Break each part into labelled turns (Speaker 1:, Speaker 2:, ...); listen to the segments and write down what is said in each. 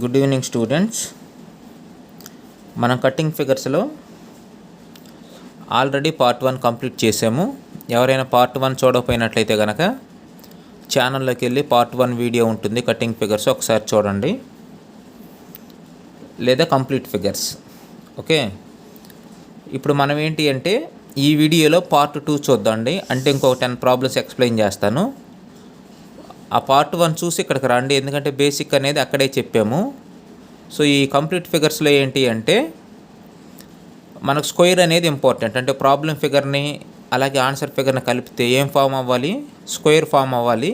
Speaker 1: Good evening students. మనం cutting ఫిగర్స్లో already part 1 complete చేసాము. ఎవరైనా పార్ట్ 1 చూడకపోయినట్లయితే కనుక ఛానల్లోకి వెళ్ళి పార్ట్ 1 వీడియో ఉంటుంది, కటింగ్ ఫిగర్స్ ఒకసారి చూడండి, లేదా కంప్లీట్ ఫిగర్స్. ఓకే, ఇప్పుడు మనం ఏంటి అంటే ఈ వీడియోలో పార్ట్ 2 చూద్దాండి. అంటే ఇంకొక 10 ప్రాబ్లమ్స్ ఎక్స్ప్లెయిన్ చేస్తాను. ఆ పార్ట్ 1 చూసి ఇక్కడికి రండి, ఎందుకంటే బేసిక్ అనేది అక్కడే చెప్పాము. సో ఈ కంప్లీట్ ఫిగర్స్లో ఏంటి అంటే మనకు స్క్వేర్ అనేది ఇంపార్టెంట్. అంటే ప్రాబ్లం ఫిగర్ని అలాగే ఆన్సర్ ఫిగర్ని కలిపితే ఏం ఫామ్ అవ్వాలి? స్క్వేర్ ఫామ్ అవ్వాలి.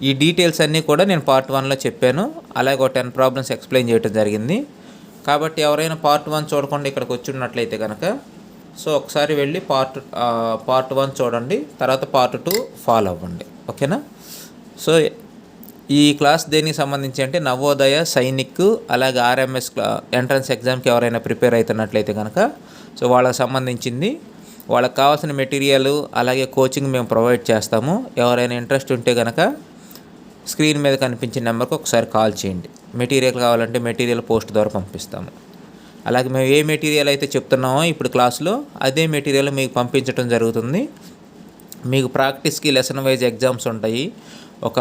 Speaker 1: ఈ డీటెయిల్స్ అన్నీ కూడా నేను పార్ట్ 1లో చెప్పాను. అలాగే ఒక 10 ప్రాబ్లమ్స్ ఎక్స్ప్లెయిన్ చేయడం జరిగింది. కాబట్టి ఎవరైనా పార్ట్ 1 చూడకుండా ఇక్కడికి వచ్చి ఉన్నట్లయితే కనుక సో ఒకసారి వెళ్ళి పార్ట్ 1 చూడండి, తర్వాత పార్ట్ 2 ఫాలో అవ్వండి. ఓకేనా? సో ఈ క్లాస్ దేనికి సంబంధించి అంటే నవోదయ, సైనిక్, అలాగే ఆర్ఎంఎస్ ఎంట్రన్స్ ఎగ్జామ్కి ఎవరైనా ప్రిపేర్ అవుతున్నట్లయితే కనుక సో వాళ్ళకి సంబంధించింది. వాళ్ళకి కావాల్సిన మెటీరియల్ అలాగే కోచింగ్ మేము ప్రొవైడ్ చేస్తాము. ఎవరైనా ఇంట్రెస్ట్ ఉంటే కనుక స్క్రీన్ మీద కనిపించిన నెంబర్కి ఒకసారి కాల్ చేయండి. మెటీరియల్ కావాలంటే మెటీరియల్ పోస్ట్ ద్వారా పంపిస్తాము. అలాగే మేము ఏ మెటీరియల్ అయితే చెప్తున్నామో ఇప్పుడు క్లాస్లో అదే మెటీరియల్ మీకు పంపించడం జరుగుతుంది. మీకు ప్రాక్టీస్కి లెసన్ వైజ్ ఎగ్జామ్స్ ఉంటాయి. ఒక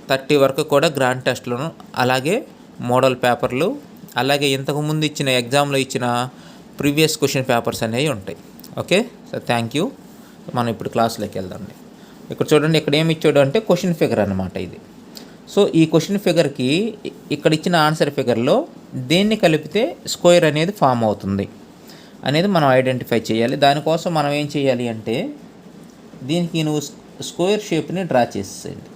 Speaker 1: 30 వరకు కూడా గ్రాండ్ టెస్ట్లను, అలాగే మోడల్ పేపర్లు, అలాగే ఇంతకుముందు ఇచ్చిన ఎగ్జామ్లో ఇచ్చిన ప్రీవియస్ క్వశ్చన్ పేపర్స్ అనేవి ఉంటాయి. Okay, so thank you. మనం ఇప్పుడు క్లాస్లోకి వెళ్దాండి. ఇక్కడ చూడండి, ఇక్కడ ఏమి ఇచ్చాడు అంటే క్వశ్చన్ ఫిగర్ అన్నమాట ఇది. సో ఈ క్వశ్చన్ ఫిగర్కి ఇక్కడ ఇచ్చిన ఆన్సర్ ఫిగర్లో దేన్ని కలిపితే స్క్వేర్ అనేది ఫామ్ అవుతుంది అనేది మనం ఐడెంటిఫై చేయాలి. దానికోసం మనం ఏం చేయాలి అంటే దీనికి నువ్వు స్క్వేర్ షేప్ని డ్రా చేసేయండి.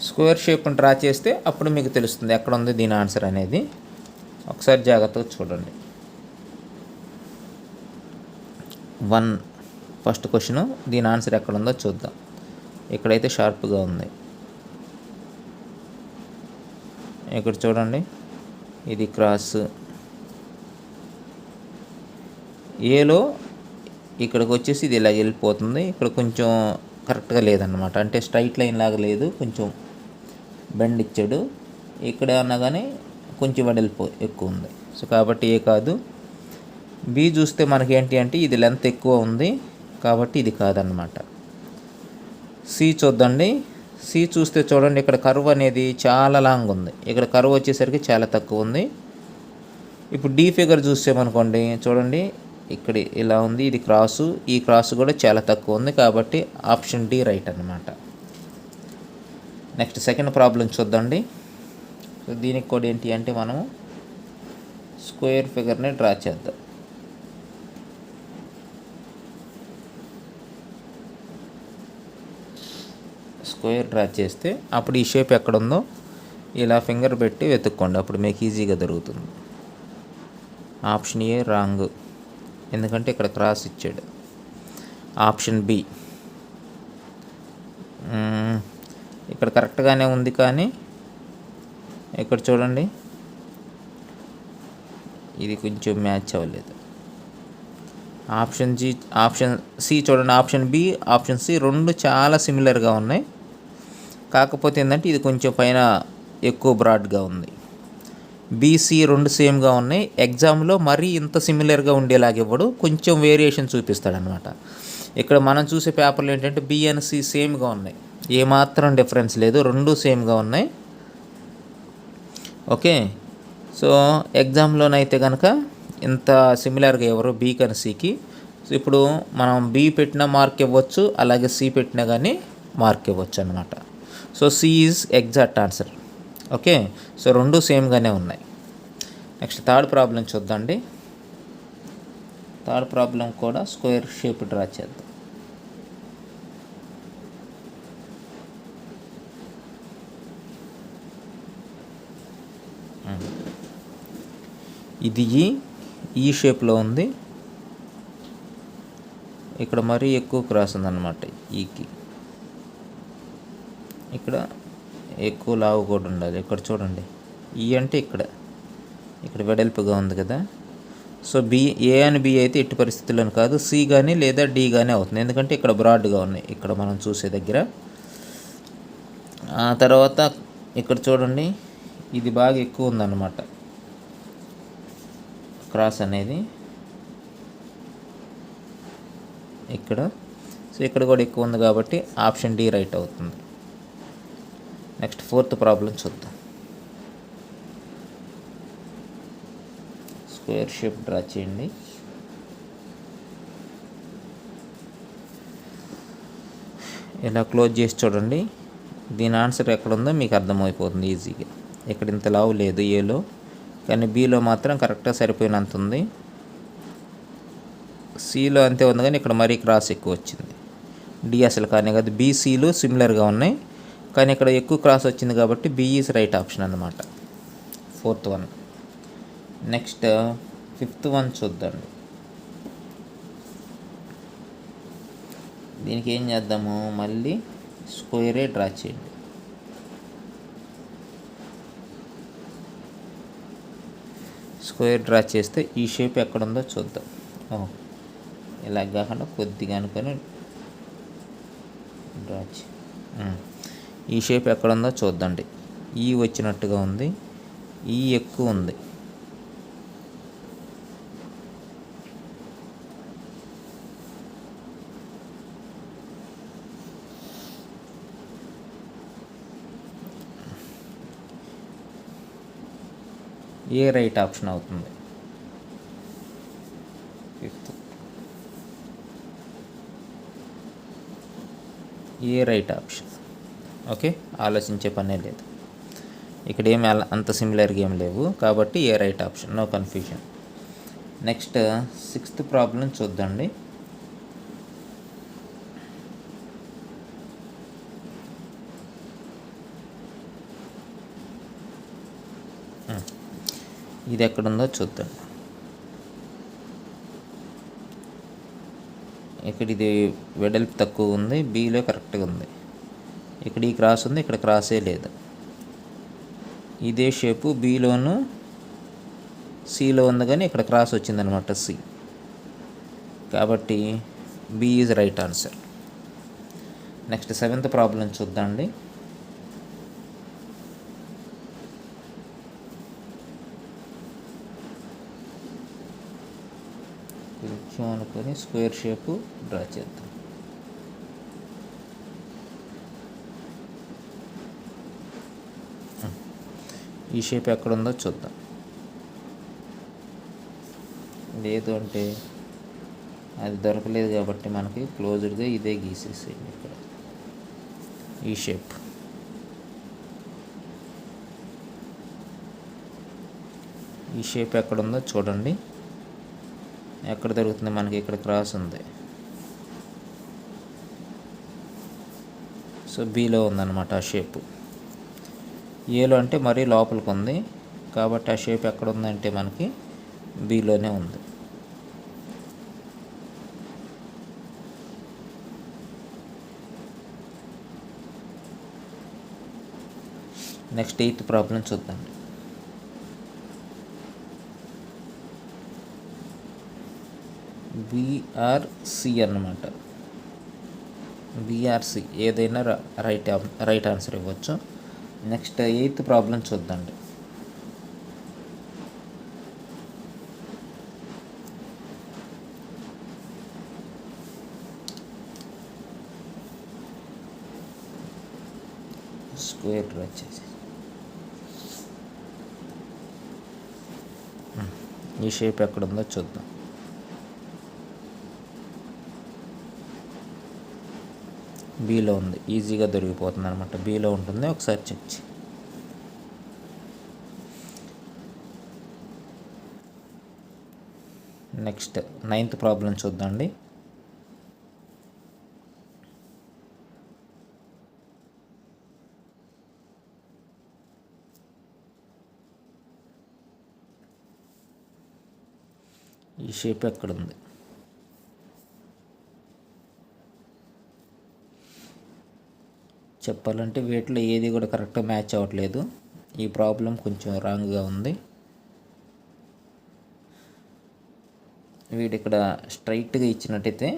Speaker 1: స్క్వేర్ షేప్ని డ్రా చేస్తే అప్పుడు మీకు తెలుస్తుంది ఎక్కడ ఉంది దీని ఆన్సర్ అనేది. ఒకసారి జాగ్రత్తగా చూడండి. 1 ఫస్ట్ క్వశ్చను, దీని ఆన్సర్ ఎక్కడ ఉందో చూద్దాం. ఇక్కడైతే షార్ప్గా ఉంది. ఇక్కడ చూడండి, ఇది క్రాస్. ఏలో ఇక్కడికి వచ్చేసి ఇది ఇలా వెళ్ళిపోతుంది. ఇక్కడ కొంచెం కరెక్ట్గా లేదన్నమాట, అంటే స్ట్రైట్ లైన్ లాగా లేదు, కొంచెం బెండ్ ఇచ్చాడు. ఇక్కడ అన్నా కానీ కొంచెం వెడల్పు ఎక్కువ ఉంది. సో కాబట్టి ఏ కాదు. బి చూస్తే మనకి ఏంటి అంటే ఇది లెంత్ ఎక్కువ ఉంది కాబట్టి ఇది కాదన్నమాట. సి చూద్దండి. సి చూస్తే చూడండి, ఇక్కడ కర్వ్ అనేది చాలా లాంగ్ ఉంది, ఇక్కడ కర్వ్ వచ్చేసరికి చాలా తక్కువ ఉంది. ఇప్పుడు డి ఫిగర్ చూసామనుకోండి, చూడండి ఇక్కడ ఇలా ఉంది, ఇది క్రాసు, ఈ క్రాసు కూడా చాలా తక్కువ ఉంది కాబట్టి ఆప్షన్ డి రైట్ అన్నమాట. నెక్స్ట్ సెకండ్ ప్రాబ్లం చూద్దండి. సో దీనికి కూడా ఏంటి అంటే మనము స్క్వేర్ ఫిగర్ని డ్రా చేద్దాం. స్క్వేర్ డ్రా చేస్తే అప్పుడు ఈ షేప్ ఎక్కడ ఉందో ఇలా ఫింగర్ పెట్టి వెతుక్కోండి, అప్పుడు మీకు ఈజీగా దొరుకుతుంది. ఆప్షన్ ఏ రాంగ్, ఎందుకంటే ఇక్కడ క్రాస్ ఇచ్చాడు. ఆప్షన్ బి ఇక్కడ కరెక్ట్గానే ఉంది, కానీ ఇక్కడ చూడండి ఇది కొంచెం మ్యాచ్ అవ్వలేదు. ఆప్షన్ సి చూడండి, ఆప్షన్ బి, ఆప్షన్ సి రెండు చాలా సిమిలర్గా ఉన్నాయి. కాకపోతే ఏంటంటే ఇది కొంచెం పైన ఎక్కువ బ్రాడ్గా ఉంది. బీసీ రెండు సేమ్గా ఉన్నాయి. ఎగ్జామ్లో మరీ ఇంత సిమిలర్గా ఉండేలాగా ఇవ్వడు, కొంచెం వేరియేషన్ చూపిస్తాడనమాట. ఇక్కడ మనం చూసే పేపర్లు ఏంటంటే బి అండ్ సి సేమ్గా ఉన్నాయి, ఏమాత్రం డిఫరెన్స్ లేదు, రెండు సేమ్గా ఉన్నాయి. ఓకే, సో ఎగ్జామ్లోనైతే కనుక ఇంత సిమిలర్గా ఎవరు బి కానీ సికి. సో ఇప్పుడు మనం బి పెట్టిన మార్క్ ఇవ్వచ్చు, అలాగే సి పెట్టినా కానీ మార్క్ ఇవ్వచ్చు అనమాట. So C is exact answer. Okay, so రెండు సేమ్గానే ఉన్నాయి. నెక్స్ట్ థర్డ్ ప్రాబ్లం చూద్దాండి. థర్డ్ ప్రాబ్లం కూడా స్క్వేర్ షేప్ డ్రా చేద్దాం. ఇది ఈ షేప్లో ఉంది, ఇక్కడ మరీ ఎక్కువ క్రాస్ ఉందన్నమాట. ఈకి ఇక్కడ ఎక్కువ లావు కూడా ఉండాలి. ఇక్కడ చూడండి, ఈ అంటే ఇక్కడ వెడల్పుగా ఉంది కదా. సో ఏ అని బి అయితే ఎట్టి పరిస్థితుల్లోనూ కాదు, సి కానీ లేదా డి కానీ అవుతుంది, ఎందుకంటే ఇక్కడ బ్రాడ్గా ఉన్నాయి ఇక్కడ మనం చూసే దగ్గర. ఆ తర్వాత ఇక్కడ చూడండి, ఇది బాగా ఎక్కువ ఉందన్నమాట క్రాస్ అనేది ఇక్కడ. సో ఇక్కడ కూడా ఎక్కువ ఉంది కాబట్టి ఆప్షన్ డి రైట్ అవుతుంది. నెక్స్ట్ 4th ప్రాబ్లం చూద్దాం. స్క్వేర్ షేప్ డ్రా చేయండి. ఇలా క్లోజ్ చేసి చూడండి, దీని ఆన్సర్ ఎక్కడ ఉందో మీకు అర్థమైపోతుంది ఈజీగా. ఇక్కడ ఇంత లావు లేదు ఏలో, కానీ బిలో మాత్రం కరెక్ట్గా సరిపోయినంత ఉంది. సిలో అంతే ఉంది, కానీ ఇక్కడ మరీ క్రాస్ ఎక్కువ వచ్చింది. డి అసలు కానీ కాదు, బీసీలు సిమిలర్గా ఉన్నాయి, కానీ ఇక్కడ ఎక్కువ క్రాస్ వచ్చింది కాబట్టి బి ఈజ్ రైట్ ఆప్షన్ అన్నమాట. 4th one. Next 5th one చూద్దాండి. దీనికి ఏం చేద్దాము, మళ్ళీ స్క్వేరే డ్రా చేయండి. స్క్వేర్ డ్రా చేస్తే ఈ షేప్ ఎక్కడుందో చూద్దాం. ఇలా కాకుండా కొద్దిగా అనుకొని డ్రా ఈ షేప్ ఎక్కడుందో చూద్దండి. ఈ వచ్చినట్టుగా ఉంది, ఈ ఎక్కువ ఉంది. ఏ రైట్ ఆప్షన్ అవుతుంది? 5th ఏ రైట్ ఆప్షన్. ఓకే, ఆలోచించే పనే లేదు, ఇక్కడ ఏమి అంత సిమిలర్గా ఏం లేవు కాబట్టి A right option, no confusion. Next 6th problem చూద్దండి. ఇది ఎక్కడుందో చూద్దాం. ఇక్కడ ఇది వెడల్పు తక్కువ ఉంది, బిలో కరెక్ట్గా ఉంది. ఇక్కడ ఈ క్రాస్ ఉంది, ఇక్కడ క్రాసే లేదు. ఇదే షేపు బిలోను సిలో ఉంది, కానీ ఇక్కడ క్రాస్ వచ్చిందనమాట సి, కాబట్టి B is right answer. Next 7th problem చూద్దామండి. కొంచెం అనుకొని స్క్వేర్ షేపు డ్రా చేద్దాం. ఈ షేప్ ఎక్కడుందో చూద్దాం. లేదు అంటే అది దొరకలేదు కాబట్టి మనకి క్లోజ్డ్గా ఇదే గీసేసేయండి. ఇక్కడ ఈ షేప్, ఈ షేప్ ఎక్కడుందో చూడండి. ఎక్కడ దొరుకుతుంది మనకి? ఇక్కడ క్రాస్ ఉంది, సో బిలో ఉందన్నమాట ఆ షేపు. ఏలో అంటే మరీ లోపలికి ఉంది కాబట్టి ఆ షేప్ ఎక్కడ ఉందంటే మనకి బిలోనే ఉంది. నెక్స్ట్ 8th ప్రాబ్లం చూద్దాం. బీఆర్సి అన్నమాట. బీఆర్సి ఏదైనా రైట్ ఆన్సర్ ఇవ్వచ్చు. నెక్స్ట్ 8th ప్రాబ్లం చూద్దాండి. స్క్వేర్ డ్రా చేసి ఈ షేప్ ఎక్కడుందో చూద్దాం. బిలో ఉంది, ఈజీగా దొరికిపోతుంది అనమాట. బిలో ఉంటుంది, ఒకసారి చెక్ చేయి. నెక్స్ట్ 9th ప్రాబ్లం చూద్దాండి. ఈ షేప్ ఎక్కడుంది? చెప్పాలంటే వీటిలో ఏది కూడా కరెక్ట్గా మ్యాచ్ అవ్వట్లేదు. ఈ ప్రాబ్లం కొంచెం రాంగ్గా ఉంది. వీడు ఇక్కడ స్ట్రైట్గా ఇచ్చినట్టయితే,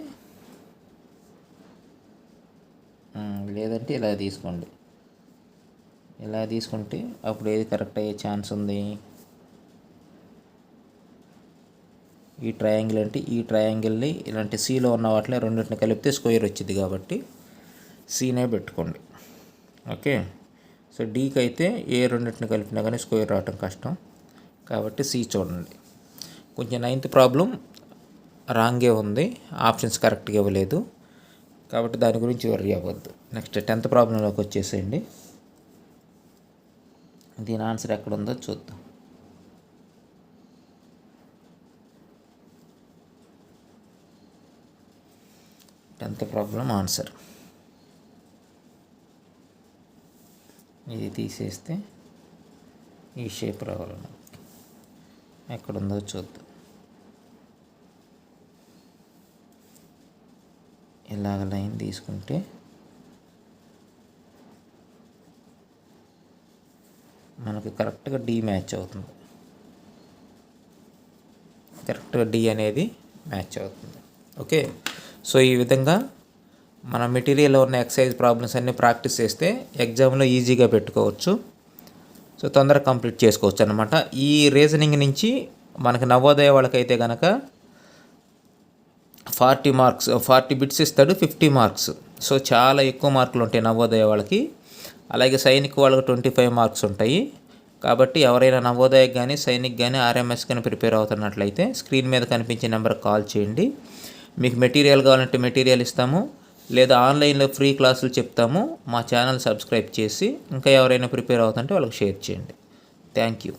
Speaker 1: లేదంటే ఇలా తీసుకోండి. ఇలా తీసుకుంటే అప్పుడు ఏది కరెక్ట్ అయ్యే ఛాన్స్ ఉంది? ఈ ట్రయాంగిల్ అంటే ఈ ట్రయాంగిల్ని ఇలాంటి సీలో ఉన్న వాటిని రెండింటిని కలిపితే స్క్వేర్ వచ్చింది కాబట్టి సీనే పెట్టుకోండి. ఓకే, సో డీకి అయితే ఏ రెండింటిని కలిపినా కానీ స్క్వేర్ రావటం కష్టం కాబట్టి సి చూడండి. కొంచెం 9th ప్రాబ్లం రాంగే ఉంది, ఆప్షన్స్ కరెక్ట్గా ఇవ్వలేదు కాబట్టి దాని గురించి వర్రీ అవ్వద్దు. నెక్స్ట్ 10th ప్రాబ్లంలోకి వచ్చేసేయండి. దీని ఆన్సర్ ఎక్కడ ఉందో చూద్దాం. టెన్త్ ప్రాబ్లం ఆన్సర్ ఇది తీసేస్తే ఈ షేప్ రావాలి. ఎక్కడుందో చూద్దాం. ఇలాగ లైన్ తీసుకుంటే మనకు కరెక్ట్గా డి మ్యాచ్ అవుతుంది. కరెక్ట్గా డి అనేది మ్యాచ్ అవుతుంది. ఓకే, సో ఈ విధంగా మన మెటీరియల్లో ఉన్న ఎక్సర్సైజ్ ప్రాబ్లమ్స్ అన్నీ ప్రాక్టీస్ చేస్తే ఎగ్జామ్లో ఈజీగా పెట్టుకోవచ్చు. సో తొందరగా కంప్లీట్ చేసుకోవచ్చు అనమాట. ఈ రీజనింగ్ నుంచి మనకి నవోదయ వాళ్ళకైతే కనుక 40 మార్క్స్, 40 బిట్స్ ఇస్తాడు, 50 మార్క్స్. సో చాలా ఎక్కువ మార్కులు ఉంటాయి నవోదయ వాళ్ళకి. అలాగే సైనిక్ వాళ్ళకి 25 మార్క్స్ ఉంటాయి. కాబట్టి ఎవరైనా నవోదయకి కానీ సైనిక్ కానీ ఆర్ఎంఎస్ కానీ ప్రిపేర్ అవుతున్నట్లయితే స్క్రీన్ మీద కనిపించే నెంబర్కి కాల్ చేయండి. మీకు మెటీరియల్ కావాలంటే మెటీరియల్ ఇస్తాము, లేదా ఆన్లైన్లో ఫ్రీ క్లాసులు చెప్తాము. మా ఛానల్ సబ్స్క్రైబ్ చేసి ఇంకా ఎవరైనా ప్రిపేర్ అవుతుంటే వాళ్ళకి షేర్ చేయండి. Thank you.